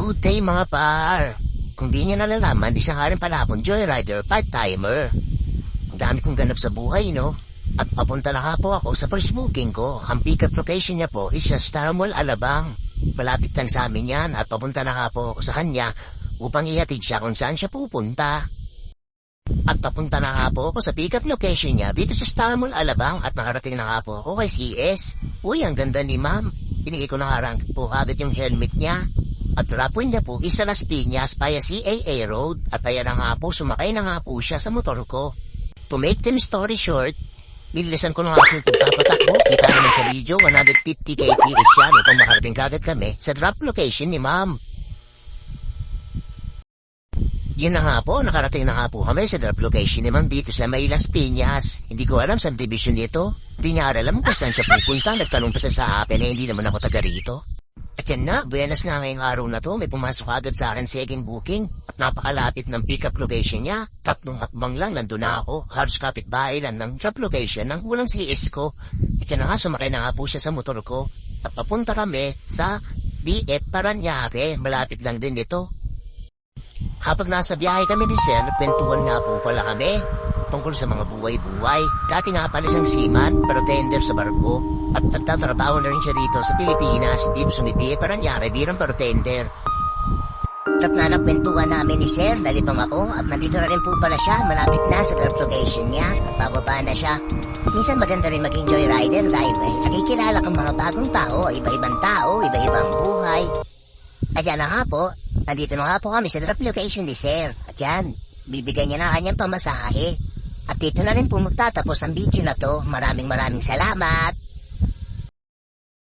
Good day mga par. Kung di nyo nalalaman, isa nga rin pala akong joyrider, part-timer. Ang dami kong ganap sa buhay, no? At papunta na nga po ako sa first booking ko. Ang pick-up location niya po is sa Star Mall, Alabang. Malapit lang sa amin yan at papunta na nga po ako sa kanya upang ihatid siya kung saan siya pupunta. At papunta na nga po ako sa pick-up location niya dito sa Star Mall, Alabang at nakarating na nga po ako kay CS. Uy, ang ganda ni ma'am. Pinigay ko na nga po agad yung helmet niya. At rapoy niya po isa Las Piñas via CAA Road at kaya na nga po sumakay na nga po siya sa motor ko. To make them story short, bilisan ko na nga po pagpapatakbo. Kita naman sa video, 150 kph siya upang makarating kagad kami sa drop location ni ma'am. Yun na nga po, nakarating na nga po kami sa drop location ni ma'am dito sa may Las Piñas. Hindi ko alam saan division nito. Hindi niya alam kung saan siya pupunta. Nagtanong pa siya sa akin na hindi naman ako taga rito. At yan na, buenas nga ngayong araw na to, may pumasok agad sa akin second booking at napakalapit ng pick-up location niya. 3 hakbang lang, nandun na ako. Halos kapitbahay lang ng drop location ng kulang CS ko. At yan na nga, sumakay na nga po siya sa motor ko. At papunta kami sa BF Paranaque, malapit lang din dito. Habang nasa biyahe kami ni Sir, nagkwentuhan nga po pala kami tungkol sa mga buhay-buhay. Dati nga pala siyang seaman, pero tender sa barko. At nagtatrabaho na rin siya dito sa Pilipinas, dito sa BF Paranaque bilang bartender. Trap na nagkwentuhan namin ni Sir, nalibang ako at nandito na rin po pala siya, malapit na sa drop location niya at bababa na siya. Minsan maganda rin maging joyrider dahil nakikilala kang mga bagong tao, iba-ibang tao, iba-ibang buhay. At yan na nga po, nandito na nga po kami sa drop location ni Sir. At yan, bibigyan niya na kanyang pamasahe. At dito na rin po magtatapos ang video na to. Maraming salamat.